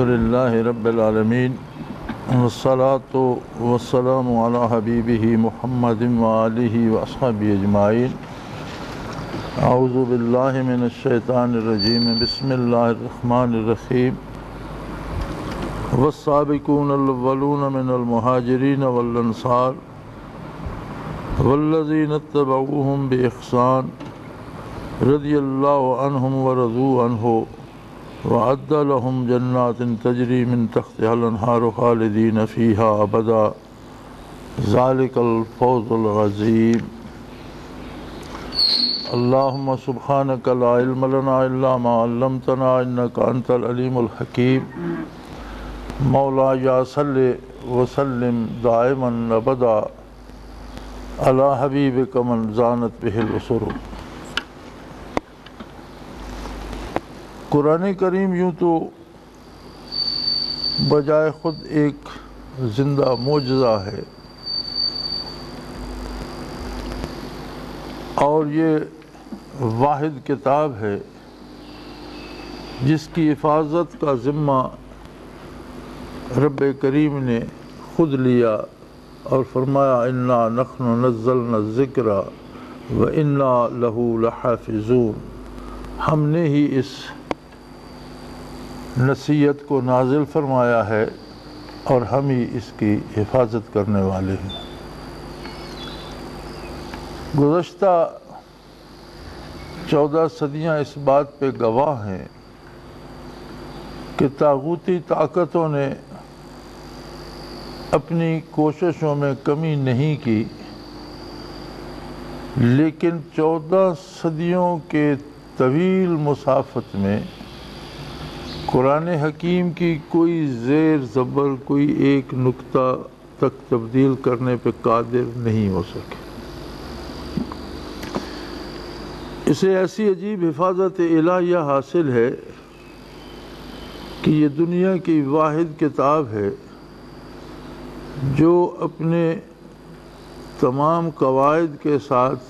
للہ رب العالمین والصلاة والسلام علی حبیبہ محمد وآلہ واصحابہ اجمعین۔ اعوذ باللہ من الشیطان الرجیم، بسم اللہ الرحمن الرحیم۔ والسابقون الاولون من المہاجرین والانصار والذین اتبعوہم بإحسان رضی اللہ عنہم ورضوا عنہ وَأَعَدَّ لَهُمْ جَنَّاتٍ تَجْرِي مِن تَحْتِهَا الْأَنْهَارُ خَالِدِينَ فِيهَا أَبَدًا ذَلِكَ الْفَوْزُ الْعَظِيمُ۔ اللهم سبحانك لا علم لنا إلا ما علمتنا إنك أنت العليم الحكيم۔ مولاي صل وسلم دائما أبدا على حبيبك من زانت به الأسر۔ قرآن کریم یوں تو بجائے خود ایک زندہ معجزہ ہے، اور یہ واحد کتاب ہے جس کی حفاظت کا ذمہ رب کریم نے خود لیا اور فرمایا انا نحن نزلنا الذکر وانا لہ لحافظون۔ ہم نے ہی اس نصیحت کو نازل فرمایا ہے اور ہم ہی اس کی حفاظت کرنے والے ہیں۔ گزشتہ 14 صدیاں اس بات پہ گواہ ہیں کہ طاغوتی طاقتوں نے اپنی کوششوں میں کمی نہیں کی، لیکن 14 صدیوں کے طویل مسافت میں قرآن حکیم کی کوئی زیر زبر، کوئی ایک نقطہ تک تبدیل کرنے پہ قادر نہیں ہو سکے۔ اسے ایسی عجیب حفاظت الہیہ حاصل ہے کہ یہ دنیا کی واحد کتاب ہے جو اپنے تمام قواعد کے ساتھ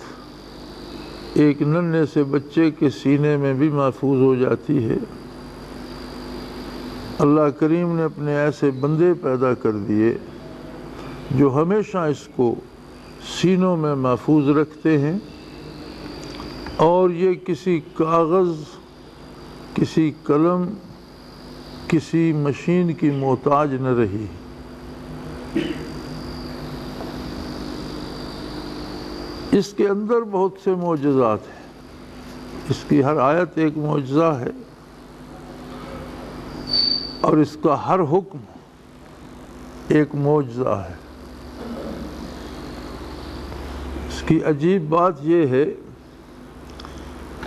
ایک ننھے سے بچے کے سینے میں بھی محفوظ ہو جاتی ہے۔ اللہ کریم نے اپنے ایسے بندے پیدا کر دیے جو ہمیشہ اس کو سینوں میں محفوظ رکھتے ہیں، اور یہ کسی کاغذ، کسی قلم، کسی مشین کی محتاج نہ رہی۔ اس کے اندر بہت سے معجزات ہیں، اس کی ہر آیت ایک معجزہ ہے، اور اس کا ہر حکم ایک معجزہ ہے۔ اس کی عجیب بات یہ ہے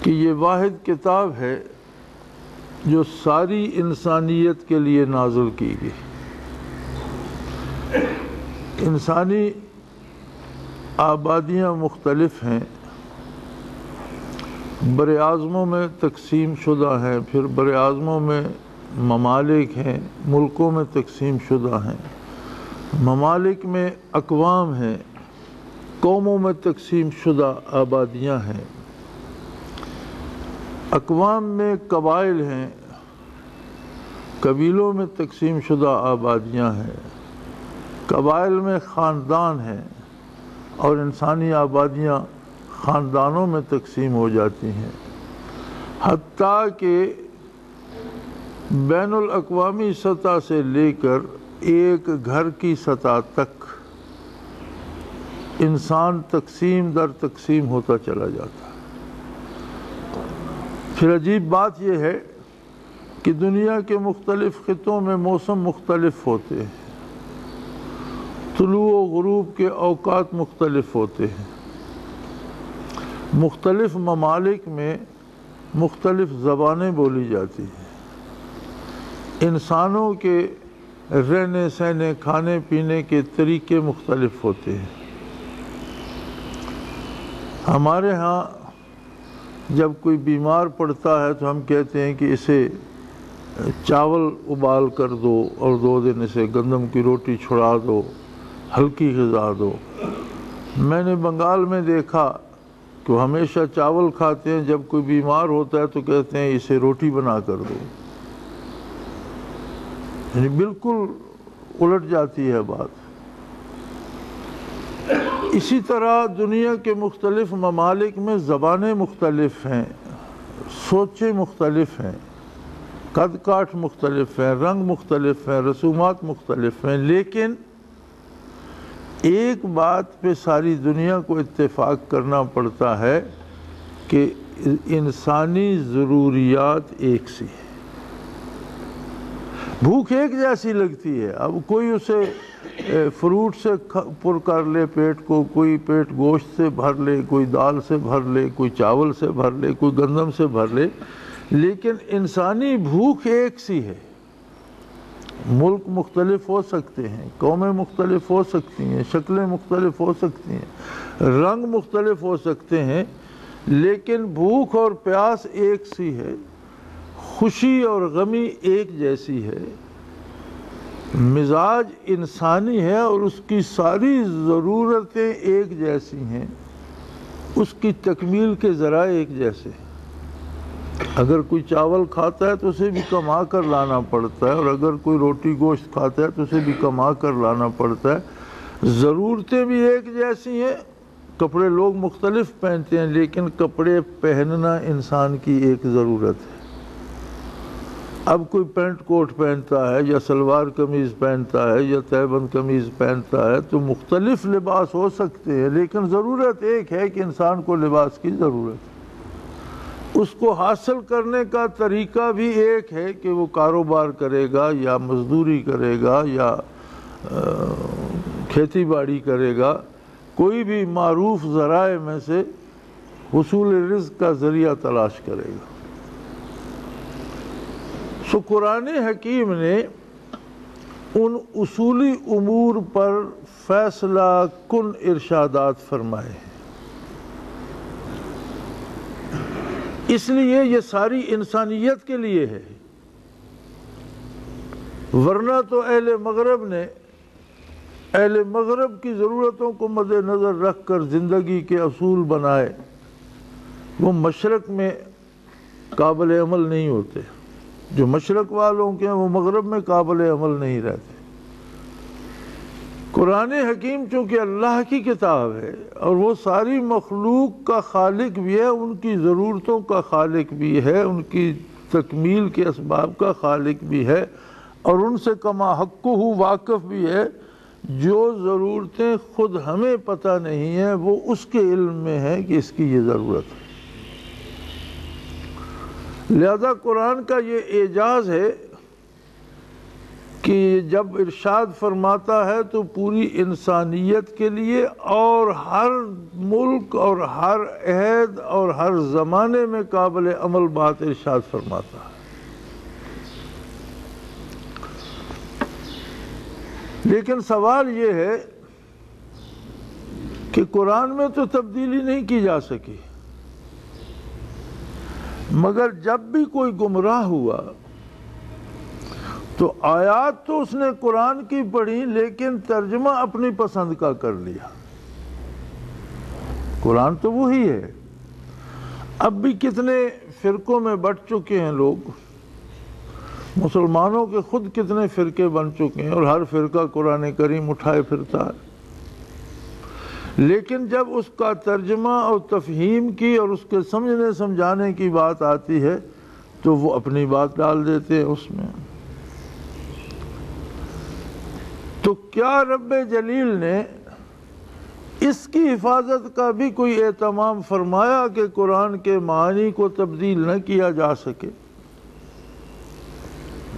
کہ یہ واحد کتاب ہے جو ساری انسانیت کے لیے نازل کی گئی۔ انسانی آبادیاں مختلف ہیں، براعظموں میں تقسیم شدہ ہیں، پھر براعظموں میں ممالک ہیں، ملکوں میں تقسیم شدہ ہیں، ممالک میں اقوام ہیں، قوموں میں تقسیم شدہ آبادیاں ہیں، اقوام میں قبائل ہیں، قبیلوں میں تقسیم شدہ آبادیاں ہیں، قبائل میں خاندان ہیں، اور انسانی آبادیاں خاندانوں میں تقسیم ہو جاتی ہیں، حتیٰ کہ بین الاقوامی سطح سے لے کر ایک گھر کی سطح تک انسان تقسیم در تقسیم ہوتا چلا جاتا ہے۔ پھر عجیب بات یہ ہے کہ دنیا کے مختلف خطوں میں موسم مختلف ہوتے ہیں، طلوع و غروب کے اوقات مختلف ہوتے ہیں، مختلف ممالک میں مختلف زبانیں بولی جاتی ہیں، انسانوں کے رہنے سہنے کھانے پینے کے طریقے مختلف ہوتے ہیں۔ ہمارے ہاں جب کوئی بیمار پڑتا ہے تو ہم کہتے ہیں کہ اسے چاول ابال کر دو اور 2 دن اسے گندم کی روٹی چھڑا دو، ہلکی غذا دو۔ میں نے بنگال میں دیکھا کہ وہ ہمیشہ چاول کھاتے ہیں، جب کوئی بیمار ہوتا ہے تو کہتے ہیں اسے روٹی بنا کر دو۔ یعنی بالکل الٹ جاتی ہے بات۔ اسی طرح دنیا کے مختلف ممالک میں زبانیں مختلف ہیں، سوچیں مختلف ہیں، قد کاٹ مختلف ہیں، رنگ مختلف ہیں، رسومات مختلف ہیں، لیکن ایک بات پہ ساری دنیا کو اتفاق کرنا پڑتا ہے کہ انسانی ضروریات ایک سی ہیں۔ بھوک ایک جیسی لگتی ہے، اب کوئی اسے فروٹ سے پر کر لے پیٹ کو، کوئی پیٹ گوشت سے بھر لے، کوئی دال سے بھر لے، کوئی چاول سے بھر لے، کوئی گندم سے بھر لے، لیکن انسانی بھوک ایک سی ہے۔ ملک مختلف ہو سکتے ہیں، قومیں مختلف ہو سکتی ہیں، شکلیں مختلف ہو سکتی ہیں، رنگ مختلف ہو سکتے ہیں، لیکن بھوک اور پیاس ایک سی ہے، خوشی اور غمی ایک جیسی ہے، مزاج انسانی ہے اور اس کی ساری ضرورتیں ایک جیسی ہیں، اس کی تکمیل کے ذرائع ایک جیسے ہیں۔ اگر کوئی چاول کھاتا ہے تو اسے بھی کما کر لانا پڑتا ہے، اور اگر کوئی روٹی گوشت کھاتا ہے تو اسے بھی کما کر لانا پڑتا ہے۔ ضرورتیں بھی ایک جیسی ہیں، کپڑے لوگ مختلف پہنتے ہیں، لیکن کپڑے پہننا انسان کی ایک ضرورت ہے۔ اب کوئی پینٹ کوٹ پہنتا ہے یا سلوار قمیض پہنتا ہے یا تہبند قمیض پہنتا ہے تو مختلف لباس ہو سکتے ہیں، لیکن ضرورت ایک ہے کہ انسان کو لباس کی ضرورت ہے۔ اس کو حاصل کرنے کا طریقہ بھی ایک ہے کہ وہ کاروبار کرے گا یا مزدوری کرے گا یا کھیتی باڑی کرے گا، کوئی بھی معروف ذرائع میں سے حصول رزق کا ذریعہ تلاش کرے گا۔ سو قرآن حکیم نے ان اصولی امور پر فیصلہ کن ارشادات فرمائے ہیں، اس لیے یہ ساری انسانیت کے لیے ہے، ورنہ تو اہل مغرب نے اہل مغرب کی ضرورتوں کو مد نظر رکھ کر زندگی کے اصول بنائے، وہ مشرق میں قابل عمل نہیں ہوتے۔ جو مشرق والوں کے ہیں وہ مغرب میں قابل عمل نہیں رہتے۔ قرآن حکیم چونکہ اللہ کی کتاب ہے اور وہ ساری مخلوق کا خالق بھی ہے، ان کی ضرورتوں کا خالق بھی ہے، ان کی تکمیل کے اسباب کا خالق بھی ہے، اور ان سے کما حقہ واقف بھی ہے۔ جو ضرورتیں خود ہمیں پتہ نہیں ہیں وہ اس کے علم میں ہے کہ اس کی یہ ضرورت ہے۔ لہذا قرآن کا یہ اعجاز ہے کہ جب ارشاد فرماتا ہے تو پوری انسانیت کے لیے اور ہر ملک اور ہر عہد اور ہر زمانے میں قابل عمل بات ارشاد فرماتا ہے۔ لیکن سوال یہ ہے کہ قرآن میں تو تبدیلی نہیں کی جا سکی، مگر جب بھی کوئی گمراہ ہوا تو آیات تو اس نے قرآن کی پڑھی لیکن ترجمہ اپنی پسند کا کر لیا۔ قرآن تو وہی ہے، اب بھی کتنے فرقوں میں بٹ چکے ہیں لوگ، مسلمانوں کے خود کتنے فرقے بن چکے ہیں اور ہر فرقہ قرآن کریم اٹھائے پھرتا ہے، لیکن جب اس کا ترجمہ اور تفہیم کی اور اس کے سمجھنے سمجھانے کی بات آتی ہے تو وہ اپنی بات ڈال دیتے ہیں اس میں۔ تو کیا رب جلیل نے اس کی حفاظت کا بھی کوئی اہتمام فرمایا کہ قرآن کے معانی کو تبدیل نہ کیا جا سکے؟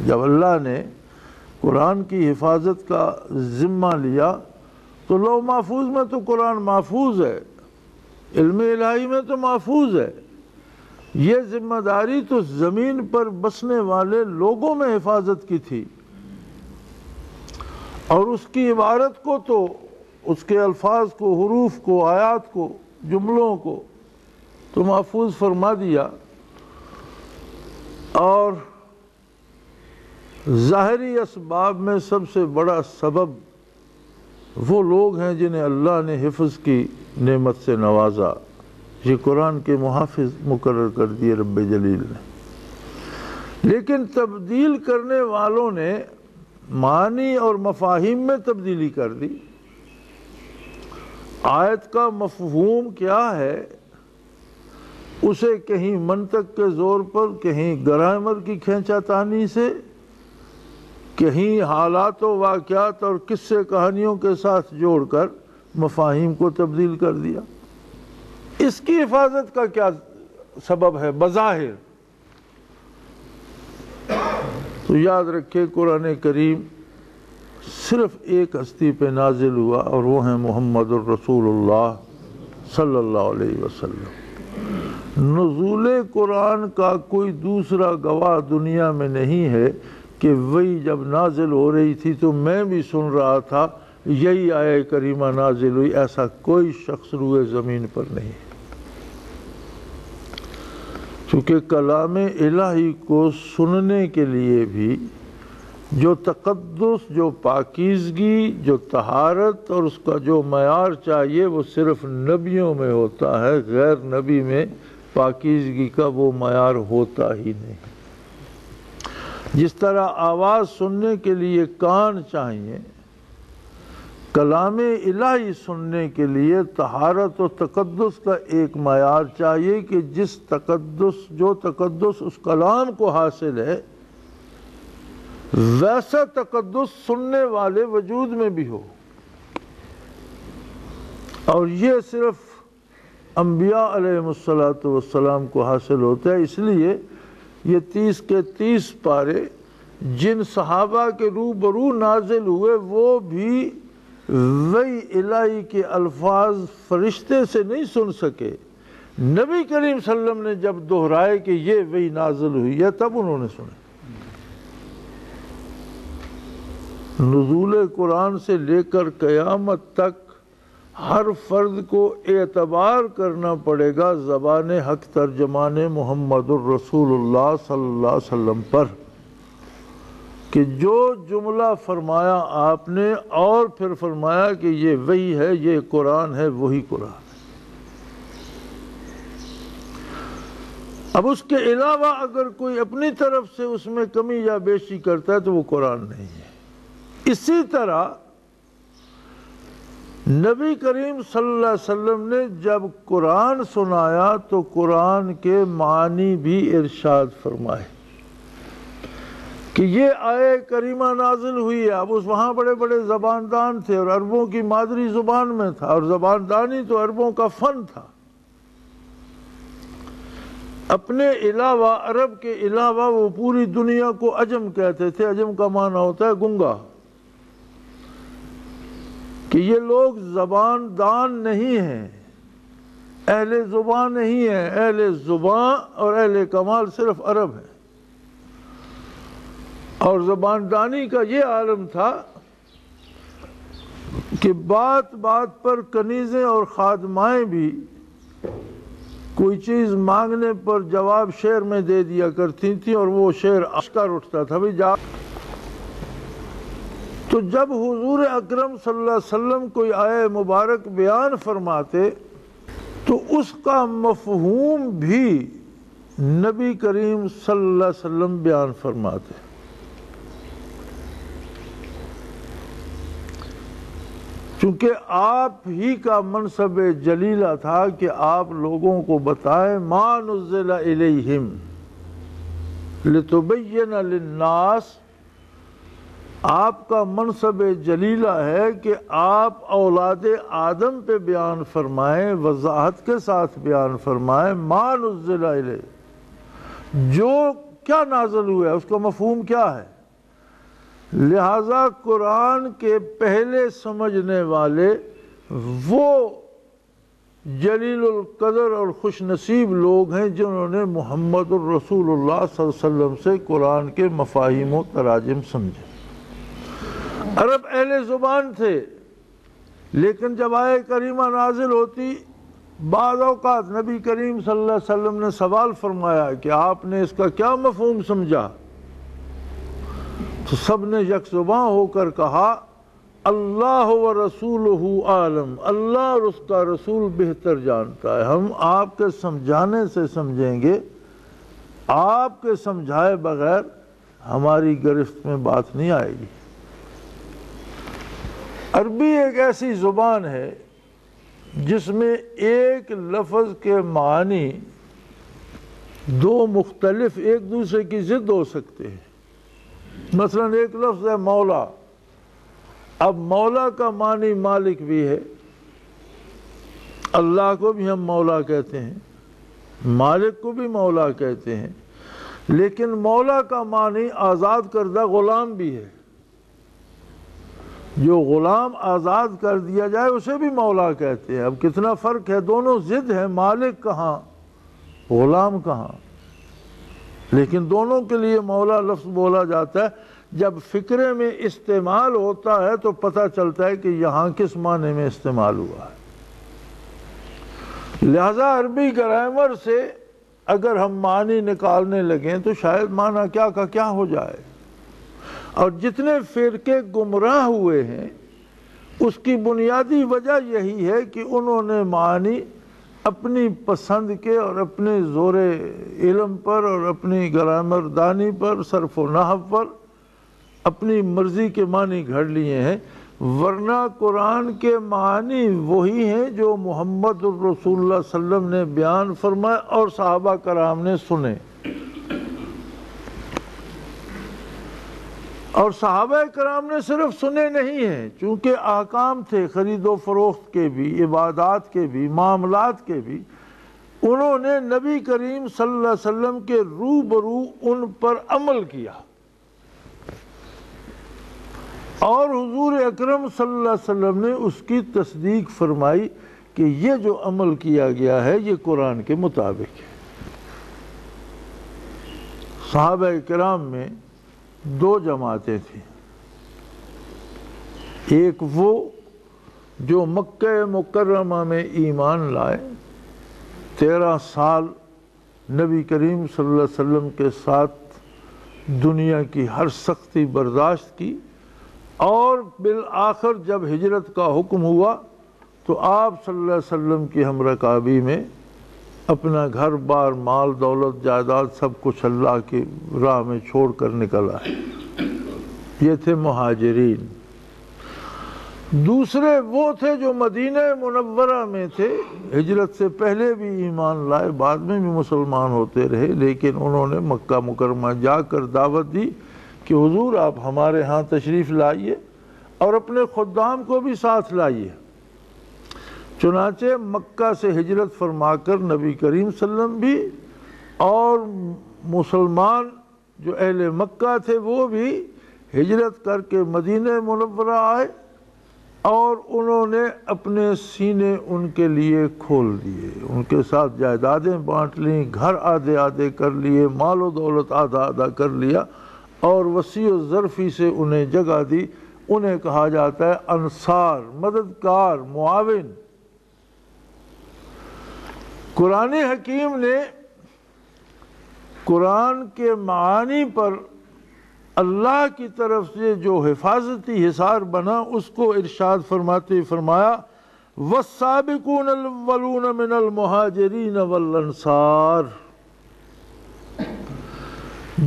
جب اللہ نے قرآن کی حفاظت کا ذمہ لیا تو لوح محفوظ میں تو قرآن محفوظ ہے، علم الہی میں تو محفوظ ہے، یہ ذمہ داری تو زمین پر بسنے والے لوگوں میں حفاظت کی تھی، اور اس کی عبارت کو تو اس کے الفاظ کو، حروف کو، آیات کو، جملوں کو تو محفوظ فرما دیا، اور ظاہری اسباب میں سب سے بڑا سبب وہ لوگ ہیں جنہیں اللہ نے حفظ کی نعمت سے نوازا، یہ قرآن کے محافظ مقرر کر دیے رب جلیل نے۔ لیکن تبدیل کرنے والوں نے معنی اور مفاہیم میں تبدیلی کر دی۔ آیت کا مفہوم کیا ہے اسے کہیں منطق کے زور پر، کہیں گرامر کی کھینچا تانی سے، کہیں حالات و واقعات اور قصے کہانیوں کے ساتھ جوڑ کر مفاہیم کو تبدیل کر دیا۔ اس کی حفاظت کا کیا سبب ہے بظاہر؟ تو یاد رکھے قرآن کریم صرف ایک ہستی پہ نازل ہوا اور وہ ہیں محمد الرسول اللہ صلی اللہ علیہ وسلم۔ نزول قرآن کا کوئی دوسرا گواہ دنیا میں نہیں ہے کہ وہی جب نازل ہو رہی تھی تو میں بھی سن رہا تھا، یہی آیہ کریمہ نازل ہوئی، ایسا کوئی شخص روئے زمین پر نہیں۔ چونکہ کلام الہی کو سننے کے لیے بھی جو تقدس، جو پاکیزگی، جو طہارت اور اس کا جو معیار چاہیے وہ صرف نبیوں میں ہوتا ہے، غیر نبی میں پاکیزگی کا وہ معیار ہوتا ہی نہیں۔ جس طرح آواز سننے کے لیے کان چاہیے، کلام الہی سننے کے لیے طہارت و تقدس کا ایک معیار چاہیے کہ جو تقدس اس کلام کو حاصل ہے ویسا تقدس سننے والے وجود میں بھی ہو، اور یہ صرف انبیاء علیہ السلام کو حاصل ہوتا ہے۔ اس لیے یہ 30 کے 30 پارے جن صحابہ کے روبرو نازل ہوئے وہ بھی وحی الہی کے الفاظ فرشتے سے نہیں سن سکے، نبی کریم صلی اللہ علیہ وسلم نے جب دہرائے کہ یہ وحی نازل ہوئی ہے تب انہوں نے سنے۔ نزول قرآن سے لے کر قیامت تک ہر فرد کو اعتبار کرنا پڑے گا زبان حق ترجمان محمد الرسول اللہ صلی اللہ علیہ وسلم پر، کہ جو جملہ فرمایا آپ نے اور پھر فرمایا کہ یہ وحی ہے، یہ قرآن ہے، وہی قرآن ہے۔ اب اس کے علاوہ اگر کوئی اپنی طرف سے اس میں کمی یا بیشی کرتا ہے تو وہ قرآن نہیں ہے۔ اسی طرح نبی کریم صلی اللہ علیہ وسلم نے جب قرآن سنایا تو قرآن کے معنی بھی ارشاد فرمائے کہ یہ آیہ کریمہ نازل ہوئی ہے۔ اب وہاں بڑے بڑے زباندان تھے اور عربوں کی مادری زبان میں تھا، اور زباندانی تو عربوں کا فن تھا۔ اپنے علاوہ، عرب کے علاوہ وہ پوری دنیا کو عجم کہتے تھے۔ عجم کا معنی ہوتا ہے گنگا، کہ یہ لوگ زبان دان نہیں ہیں، اہل زبان نہیں ہیں، اہل زبان اور اہل کمال صرف عرب ہیں۔ اور زباندانی کا یہ عالم تھا کہ بات بات پر کنیزیں اور خادمائیں بھی کوئی چیز مانگنے پر جواب شعر میں دے دیا کرتی تھیں، اور وہ شعر اشکار اٹھتا تھا بھی جا۔ تو جب حضور اکرم صلی اللہ علیہ وسلم کوئی آیہ مبارک بیان فرماتے تو اس کا مفہوم بھی نبی کریم صلی اللہ علیہ وسلم بیان فرماتے۔ چونکہ آپ ہی کا منصب جلیلہ تھا کہ آپ لوگوں کو بتائیں ما نزل الیہم لتبین للناس۔ آپ کا منصب جلیلہ ہے کہ آپ اولاد آدم پہ بیان فرمائیں، وضاحت کے ساتھ بیان فرمائیں ما نزل الیہ، جو کیا نازل ہوا ہے اس کا مفہوم کیا ہے۔ لہذا قرآن کے پہلے سمجھنے والے وہ جلیل القدر اور خوش نصیب لوگ ہیں جنہوں نے محمد الرسول اللہ صلی اللہ علیہ وسلم سے قرآن کے مفاہیم و تراجم سمجھے۔ عرب اہل زبان تھے، لیکن جب آیہ کریمہ نازل ہوتی بعض اوقات نبی کریم صلی اللہ علیہ وسلم نے سوال فرمایا کہ آپ نے اس کا کیا مفہوم سمجھا، تو سب نے یک زباں ہو کر کہا اللہ و رسولہ عالم، اللہ اور اس کا رسول بہتر جانتا ہے، ہم آپ کے سمجھانے سے سمجھیں گے، آپ کے سمجھائے بغیر ہماری گرفت میں بات نہیں آئے گی۔ عربی ایک ایسی زبان ہے جس میں ایک لفظ کے معنی دو مختلف ایک دوسرے کی ضد ہو سکتے ہیں۔ مثلا ایک لفظ ہے مولا، اب مولا کا معنی مالک بھی ہے، اللہ کو بھی ہم مولا کہتے ہیں، مالک کو بھی مولا کہتے ہیں، لیکن مولا کا معنی آزاد کردہ غلام بھی ہے۔ جو غلام آزاد کر دیا جائے اسے بھی مولا کہتے ہیں۔ اب کتنا فرق ہے، دونوں ضد ہیں، مالک کہاں غلام کہاں، لیکن دونوں کے لیے مولا لفظ بولا جاتا ہے۔ جب فکرے میں استعمال ہوتا ہے تو پتہ چلتا ہے کہ یہاں کس معنی میں استعمال ہوا ہے۔ لہذا عربی گرامر سے اگر ہم معنی نکالنے لگیں تو شاید معنی کیا کا کیا ہو جائے، اور جتنے فرقے گمراہ ہوئے ہیں اس کی بنیادی وجہ یہی ہے کہ انہوں نے معنی اپنی پسند کے اور اپنے زور علم پر اور اپنی گرامر دانی پر، صرف و نحو پر اپنی مرضی کے معنی گھڑ لیے ہیں، ورنہ قرآن کے معنی وہی ہیں جو محمد الرسول اللہ صلی اللہ علیہ وسلم نے بیان فرمائے اور صحابہ کرام نے سنے۔ اور صحابہ کرام نے صرف سنے نہیں ہیں، چونکہ احکام تھے خرید و فروخت کے بھی، عبادات کے بھی، معاملات کے بھی، انہوں نے نبی کریم صلی اللہ علیہ وسلم کے روبرو ان پر عمل کیا، اور حضور اکرم صلی اللہ علیہ وسلم نے اس کی تصدیق فرمائی کہ یہ جو عمل کیا گیا ہے یہ قرآن کے مطابق ہے۔ صحابہ کرام میں دو جماعتیں تھیں، ایک وہ جو مکہ مکرمہ میں ایمان لائے، 13 سال نبی کریم صلی اللہ علیہ وسلم کے ساتھ دنیا کی ہر سختی برداشت کی، اور بالآخر جب ہجرت کا حکم ہوا تو آپ صلی اللہ علیہ وسلم کی ہمرکابی میں اپنا گھر بار مال دولت جائیداد سب کچھ اللہ کی راہ میں چھوڑ کر نکل آئے۔ یہ تھے مہاجرین۔ دوسرے وہ تھے جو مدینہ منورہ میں تھے، ہجرت سے پہلے بھی ایمان لائے، بعد میں بھی مسلمان ہوتے رہے، لیکن انہوں نے مکہ مکرمہ جا کر دعوت دی کہ حضور آپ ہمارے ہاں تشریف لائیے اور اپنے خدام کو بھی ساتھ لائیے۔ چنانچہ مکہ سے ہجرت فرما کر نبی کریم صلی اللہ علیہ وسلم بھی اور مسلمان جو اہل مکہ تھے وہ بھی ہجرت کر کے مدینہ منورہ آئے، اور انہوں نے اپنے سینے ان کے لیے کھول دیے، ان کے ساتھ جائیدادیں بانٹ لیں، گھر آدھے آدھے کر لیے، مال و دولت آدھا آدھا کر لیا، اور وسیع و ظرفی سے انہیں جگہ دی۔ انہیں کہا جاتا ہے انصار، مددگار، معاون۔ قرآن حکیم نے قرآن کے معانی پر اللہ کی طرف سے جو حفاظتی حصار بنا اس کو ارشاد فرماتے فرمایا والسابقون الاولون من المہاجرین والانصار،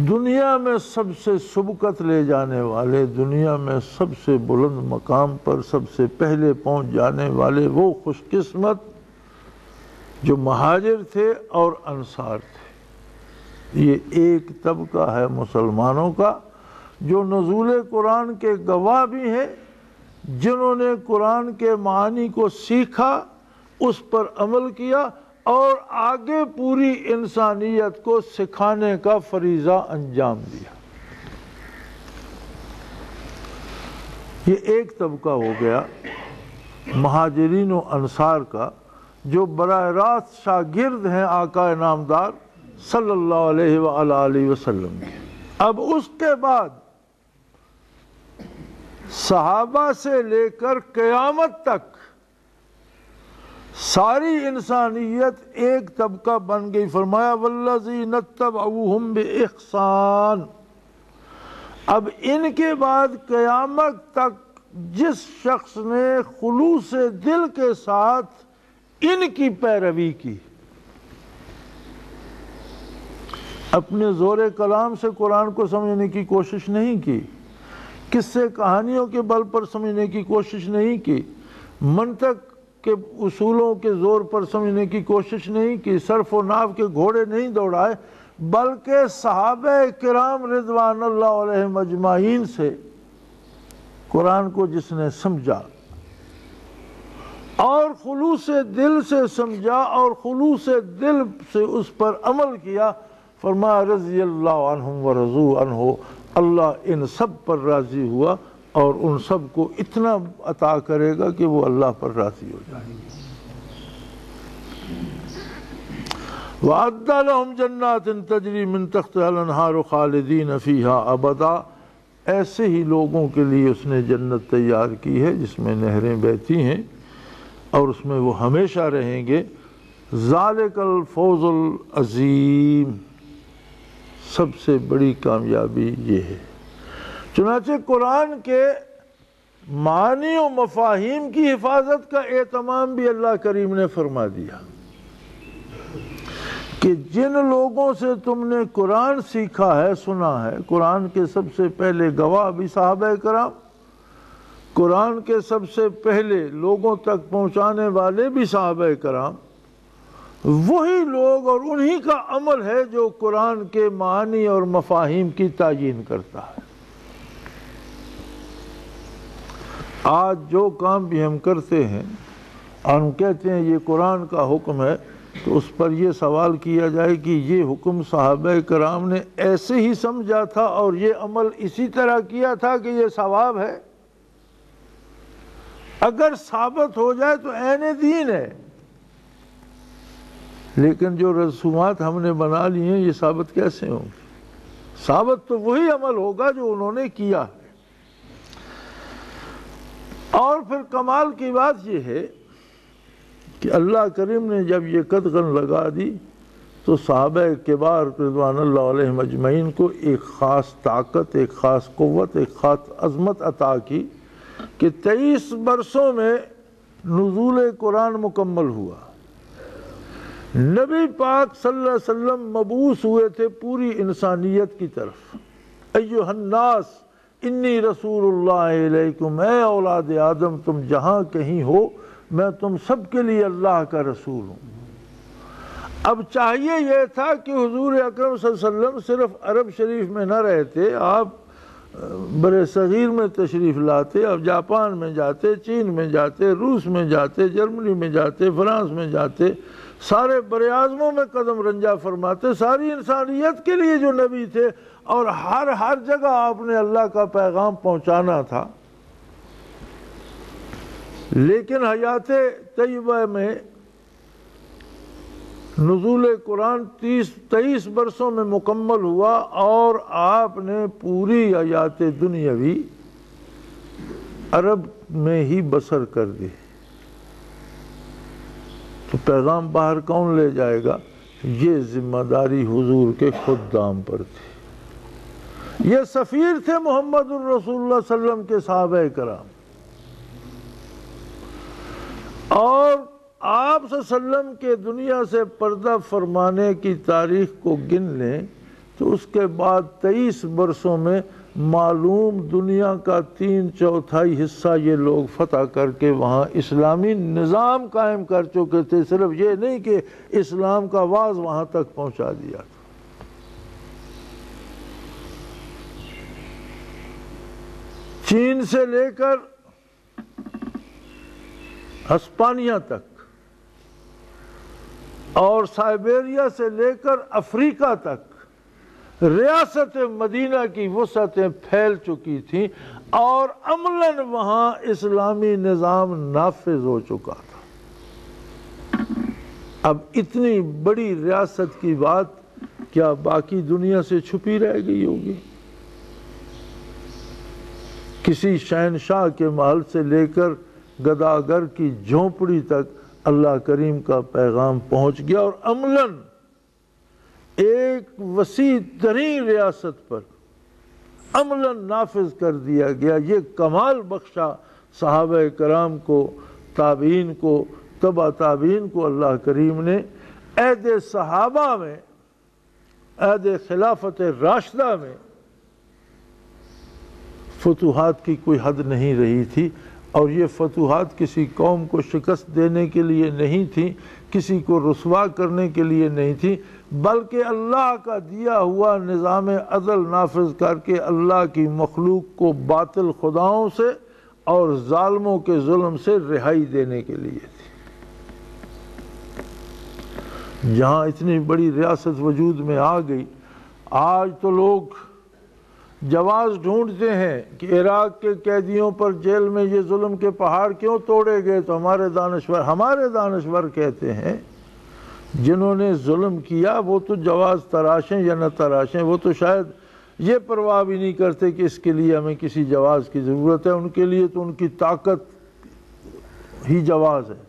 دنیا میں سب سے سبقت لے جانے والے، دنیا میں سب سے بلند مقام پر سب سے پہلے پہنچ جانے والے وہ خوش قسمت جو مہاجر تھے اور انصار تھے۔ یہ ایک طبقہ ہے مسلمانوں کا جو نزول قرآن کے گواہ بھی ہیں، جنہوں نے قرآن کے معانی کو سیکھا، اس پر عمل کیا اور آگے پوری انسانیت کو سکھانے کا فریضہ انجام دیا۔ یہ ایک طبقہ ہو گیا مہاجرین و انصار کا، جو براہ راست شاگرد ہیں آقا نامدار صلی اللہ علیہ وآلہ وسلم کے۔ اب اس کے بعد صحابہ سے لے کر قیامت تک ساری انسانیت ایک طبقہ بن گئی۔ فرمایا والذین اتبعوہم بإحسان۔ اب ان کے بعد قیامت تک جس شخص نے خلوص دل کے ساتھ ان کی پیروی کی، اپنے زور کلام سے قرآن کو سمجھنے کی کوشش نہیں کی، قصے کہانیوں کے بل پر سمجھنے کی کوشش نہیں کی، منطق کے اصولوں کے زور پر سمجھنے کی کوشش نہیں کی، صرف و نحو کے گھوڑے نہیں دوڑائے، بلکہ صحابہ کرام رضوان اللہ علیہم اجمعین سے قرآن کو جس نے سمجھا اور خلوص دل سے سمجھا اور خلوص دل سے اس پر عمل کیا، فرمایا رضی اللہ عنہم ورضوا عنہ، اللہ ان سب پر راضی ہوا اور ان سب کو اتنا عطا کرے گا کہ وہ اللہ پر راضی ہو جائیں گے۔ وَأَعَدَّ لَهُمْ جَنَّاتٍ تَجْرِي مِن تَحْتِهَا الْأَنْهَارُ خَالِدِينَ فِيهَا أَبَدًا، ایسے ہی لوگوں کے لیے اس نے جنت تیار کی ہے جس میں نہریں بہتی ہیں اور اس میں وہ ہمیشہ رہیں گے۔ ذَلِكَ الْفَوْزُ الْعَظِيمُ، سب سے بڑی کامیابی یہ ہے۔ چنانچہ قرآن کے معنی و مفاہیم کی حفاظت کا اہتمام بھی اللہ کریم نے فرما دیا کہ جن لوگوں سے تم نے قرآن سیکھا ہے، سنا ہے، قرآن کے سب سے پہلے گواہ بھی صحابہ کرام، قرآن کے سب سے پہلے لوگوں تک پہنچانے والے بھی صحابہ کرام، وہی لوگ اور انہی کا عمل ہے جو قرآن کے معانی اور مفاہیم کی تعیین کرتا ہے۔ آج جو کام بھی ہم کرتے ہیں اور ہم کہتے ہیں یہ قرآن کا حکم ہے، تو اس پر یہ سوال کیا جائے کہ یہ حکم صحابہ کرام نے ایسے ہی سمجھا تھا اور یہ عمل اسی طرح کیا تھا کہ یہ ثواب ہے؟ اگر ثابت ہو جائے تو عین دین ہے، لیکن جو رسومات ہم نے بنا لی ہیں یہ ثابت کیسے ہوں گے؟ ثابت تو وہی عمل ہوگا جو انہوں نے کیا ہے۔ اور پھر کمال کی بات یہ ہے کہ اللہ کریم نے جب یہ قدغن لگا دی تو صحابہ کبار رضوان اللہ علیہم اجمعین کو ایک خاص طاقت، ایک خاص قوت، ایک خاص عظمت عطا کی کہ 23 برسوں میں نزول قرآن مکمل ہوا۔ نبی پاک صلی اللہ علیہ وسلم مبعوث ہوئے تھے پوری انسانیت کی طرف۔ ایھا الناس انی رسول اللہ علیکم، اے اولاد آدم تم جہاں کہیں ہو میں تم سب کے لیے اللہ کا رسول ہوں۔ اب چاہیے یہ تھا کہ حضور اکرم صلی اللہ علیہ وسلم صرف عرب شریف میں نہ رہتے، آپ بر صغیر میں تشریف لاتے، اب جاپان میں جاتے، چین میں جاتے، روس میں جاتے، جرمنی میں جاتے، فرانس میں جاتے، سارے بر اعظموں میں قدم رنجا فرماتے، ساری انسانیت کے لیے جو نبی تھے، اور ہر جگہ آپ نے اللہ کا پیغام پہنچانا تھا۔ لیکن حیات طیبہ میں نزول قرآن 23 برسوں میں مکمل ہوا اور آپ نے پوری حیات دنیاوی عرب میں ہی بسر کر دی، تو پیغام باہر کون لے جائے گا؟ یہ ذمہ داری حضور کے خدام پر تھی۔ یہ سفیر تھے محمد الرسول اللہ صلی اللہ علیہ وسلم کے صحابہ کرام، اور آپ صلی اللہ علیہ وسلم کے دنیا سے پردہ فرمانے کی تاریخ کو گن لیں تو اس کے بعد 23 برسوں میں معلوم دنیا کا 3/4 حصہ یہ لوگ فتح کر کے وہاں اسلامی نظام قائم کر چکے تھے، صرف یہ نہیں کہ اسلام کا واعظ وہاں تک پہنچا دیا تھا۔ چین سے لے کر ہسپانیہ تک اور سائبیریا سے لے کر افریقہ تک ریاست مدینہ کی وسعتیں پھیل چکی تھیں اور عملاً وہاں اسلامی نظام نافذ ہو چکا تھا۔ اب اتنی بڑی ریاست کی بات کیا باقی دنیا سے چھپی رہ گئی ہوگی؟ کسی شہنشاہ کے محل سے لے کر گداگر کی جھونپڑی تک اللہ کریم کا پیغام پہنچ گیا اور عملاً ایک وسیع ترین ریاست پر عملاً نافذ کر دیا گیا۔ یہ کمال بخشا صحابہ کرام کو، تابعین کو، تبع تابعین کو اللہ کریم نے عہد صحابہ میں، عہد خلافت راشدہ میں فتوحات کی کوئی حد نہیں رہی تھی، اور یہ فتوحات کسی قوم کو شکست دینے کے لیے نہیں تھی، کسی کو رسوا کرنے کے لیے نہیں تھی، بلکہ اللہ کا دیا ہوا نظام عدل نافذ کر کے اللہ کی مخلوق کو باطل خداؤں سے اور ظالموں کے ظلم سے رہائی دینے کے لیے تھی۔ جہاں اتنی بڑی ریاست وجود میں آ گئی، آج تو لوگ جواز ڈھونڈتے ہیں کہ عراق کے قیدیوں پر جیل میں یہ ظلم کے پہاڑ کیوں توڑے گئے، تو ہمارے دانشور کہتے ہیں جنہوں نے ظلم کیا وہ تو جواز تراشیں یا نہ تراشیں، وہ تو شاید یہ پرواہ بھی نہیں کرتے کہ اس کے لیے ہمیں کسی جواز کی ضرورت ہے، ان کے لیے تو ان کی طاقت ہی جواز ہے۔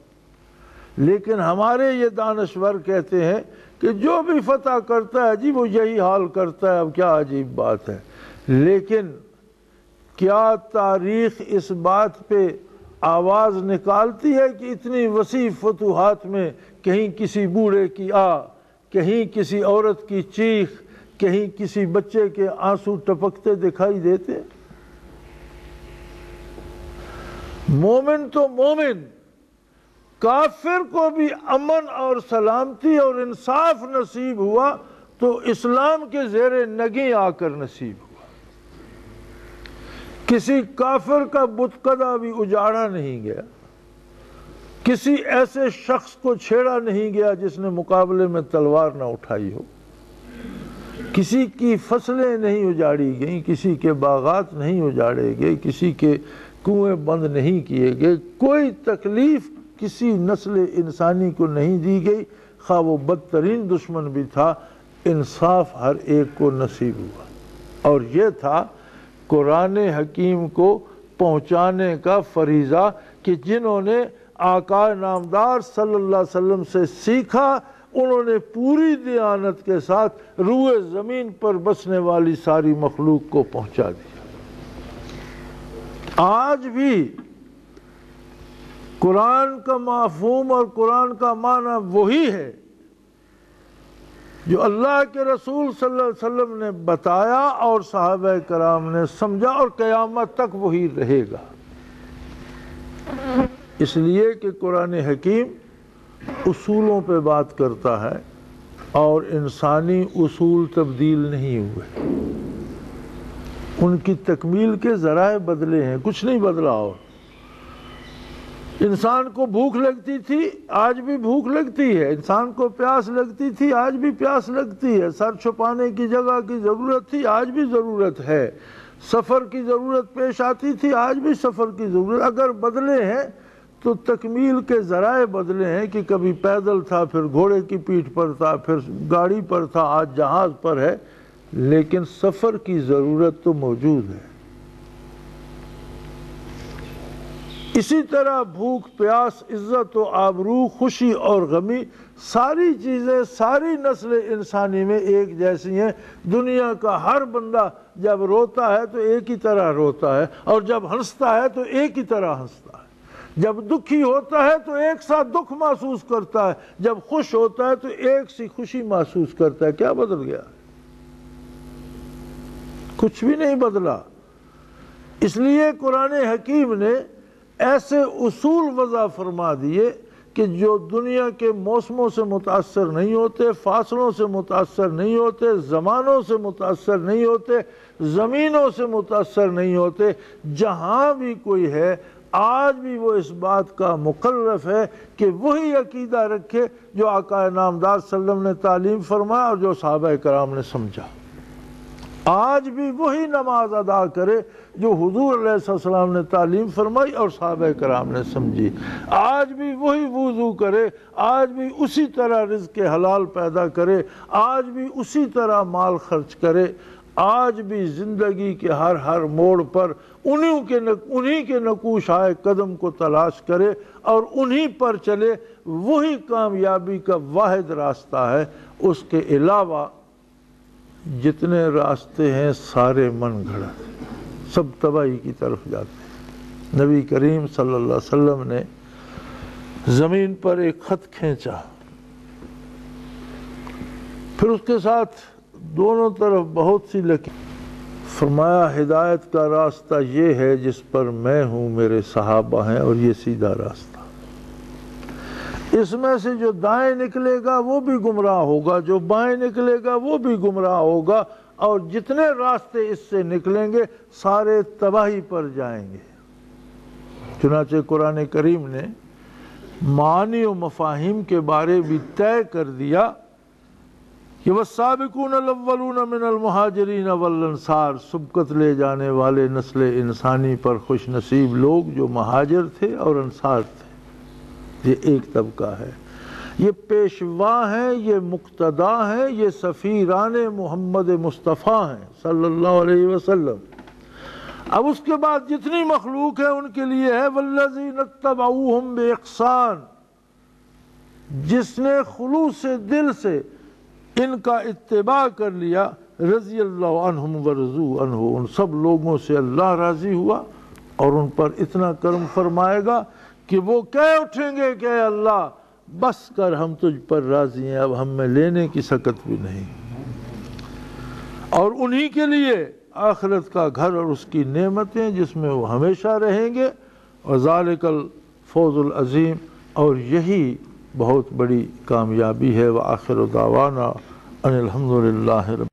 لیکن ہمارے یہ دانشور کہتے ہیں کہ جو بھی فتح کرتا ہے جی وہ یہی حال کرتا ہے، اب کیا عجیب بات ہے۔ لیکن کیا تاریخ اس بات پہ آواز نکالتی ہے کہ اتنی وسیع فتوحات میں کہیں کسی بوڑھے کی کہیں کسی عورت کی چیخ، کہیں کسی بچے کے آنسو ٹپکتے دکھائی دیتے؟ مومن تو مومن، کافر کو بھی امن اور سلامتی اور انصاف نصیب ہوا تو اسلام کے زیر نگیں آ کر نصیب ہوا۔ کسی کافر کا بتکدہ بھی اجاڑا نہیں گیا، کسی ایسے شخص کو چھیڑا نہیں گیا جس نے مقابلے میں تلوار نہ اٹھائی ہو، کسی کی فصلیں نہیں اجاڑی گئیں، کسی کے باغات نہیں اجاڑے گئے، کسی کے کنویں بند نہیں کیے گئے، کوئی تکلیف کسی نسل انسانی کو نہیں دی گئی، خواہ وہ بدترین دشمن بھی تھا، انصاف ہر ایک کو نصیب ہوا۔ اور یہ تھا قرآن حکیم کو پہنچانے کا فریضہ کہ جنہوں نے آقا نامدار صلی اللہ علیہ وسلم سے سیکھا انہوں نے پوری دیانت کے ساتھ روئے زمین پر بسنے والی ساری مخلوق کو پہنچا دیا۔ آج بھی قرآن کا مفہوم اور قرآن کا معنی وہی ہے جو اللہ کے رسول صلی اللہ علیہ وسلم نے بتایا اور صحابہ کرام نے سمجھا، اور قیامت تک وہی رہے گا۔ اس لیے کہ قرآن حکیم اصولوں پہ بات کرتا ہے اور انسانی اصول تبدیل نہیں ہوئے، ان کی تکمیل کے ذرائع بدلے ہیں، کچھ نہیں بدلا۔ اور انسان کو بھوک لگتی تھی، آج بھی بھوک لگتی ہے، انسان کو پیاس لگتی تھی، آج بھی پیاس لگتی ہے، سر چھپانے کی جگہ کی ضرورت تھی، آج بھی ضرورت ہے، سفر کی ضرورت پیش آتی تھی، آج بھی سفر کی ضرورت۔ اگر بدلے ہیں تو تکمیل کے ذرائع بدلے ہیں کہ کبھی پیدل تھا، پھر گھوڑے کی پیٹھ پر تھا، پھر گاڑی پر تھا، آج جہاز پر ہے، لیکن سفر کی ضرورت تو موجود ہے۔ اسی طرح بھوک پیاس، عزت و آبرو، خوشی اور غمی، ساری چیزیں ساری نسل انسانی میں ایک جیسی ہیں۔ دنیا کا ہر بندہ جب روتا ہے تو ایک ہی طرح روتا ہے، اور جب ہنستا ہے تو ایک ہی طرح ہنستا ہے، جب دکھی ہوتا ہے تو ایک ساتھ دکھ محسوس کرتا ہے، جب خوش ہوتا ہے تو ایک سی خوشی محسوس کرتا ہے۔ کیا بدل گیا؟ کچھ بھی نہیں بدلا۔ اس لیے قرآن حکیم نے ایسے اصول وضع فرما دیے کہ جو دنیا کے موسموں سے متاثر نہیں ہوتے، فاصلوں سے متاثر نہیں ہوتے، زمانوں سے متاثر نہیں ہوتے، زمینوں سے متاثر نہیں ہوتے، جہاں بھی کوئی ہے آج بھی وہ اس بات کا مکلف ہے کہ وہی عقیدہ رکھے جو آقا نامدار صلی اللہ علیہ وسلم نے تعلیم فرمایا اور جو صحابہ کرام نے سمجھا۔ آج بھی وہی نماز ادا کرے جو حضور علیہ السلام نے تعلیم فرمائی اور صحابہ کرام نے سمجھی۔ آج بھی وہی وضو کرے، آج بھی اسی طرح رزق حلال پیدا کرے، آج بھی اسی طرح مال خرچ کرے، آج بھی زندگی کے ہر موڑ پر انہی کے نقوش آئے قدم کو تلاش کرے اور انہی پر چلے۔ وہی کامیابی کا واحد راستہ ہے، اس کے علاوہ جتنے راستے ہیں سارے من گھڑت، سب تباہی کی طرف جاتے ہیں۔ نبی کریم صلی اللہ علیہ وسلم نے زمین پر ایک خط کھینچا، پھر اس کے ساتھ دونوں طرف بہت سی لکیر، فرمایا ہدایت کا راستہ یہ ہے جس پر میں ہوں، میرے صحابہ ہیں، اور یہ سیدھا راستہ۔ اس میں سے جو دائیں نکلے گا وہ بھی گمراہ ہوگا، جو بائیں نکلے گا وہ بھی گمراہ ہوگا، اور جتنے راستے اس سے نکلیں گے سارے تباہی پر جائیں گے۔ چنانچہ قرآن کریم نے معانی و مفاہیم کے بارے بھی طے کر دیا کہ والسابقون الاولون من المہاجرین والانصار، سبقت لے جانے والے نسل انسانی پر خوش نصیب لوگ جو مہاجر تھے اور انصار تھے، یہ ایک طبقہ ہے۔ یہ پیشوا ہیں، یہ مقتدا ہیں، یہ سفیران محمد مصطفیٰ ہیں صلی اللہ علیہ وسلم۔ اب اس کے بعد جتنی مخلوق ہے ان کے لیے ہے والذین اتبعوہم باحسان، جس نے خلوص دل سے ان کا اتباع کر لیا، رضی اللہ عنہم ورضوا عنہ، ان سب لوگوں سے اللہ راضی ہوا اور ان پر اتنا کرم فرمائے گا کہ وہ کہہ اٹھیں گے کہ اے اللہ بس کر، ہم تجھ پر راضی ہیں، اب ہم میں لینے کی سکت بھی نہیں۔ اور انہی کے لیے آخرت کا گھر اور اس کی نعمتیں جس میں وہ ہمیشہ رہیں گے، وذالک الفوز العظیم، اور یہی بہت بڑی کامیابی ہے۔ وآخر دعوانا ان الحمد للہ رب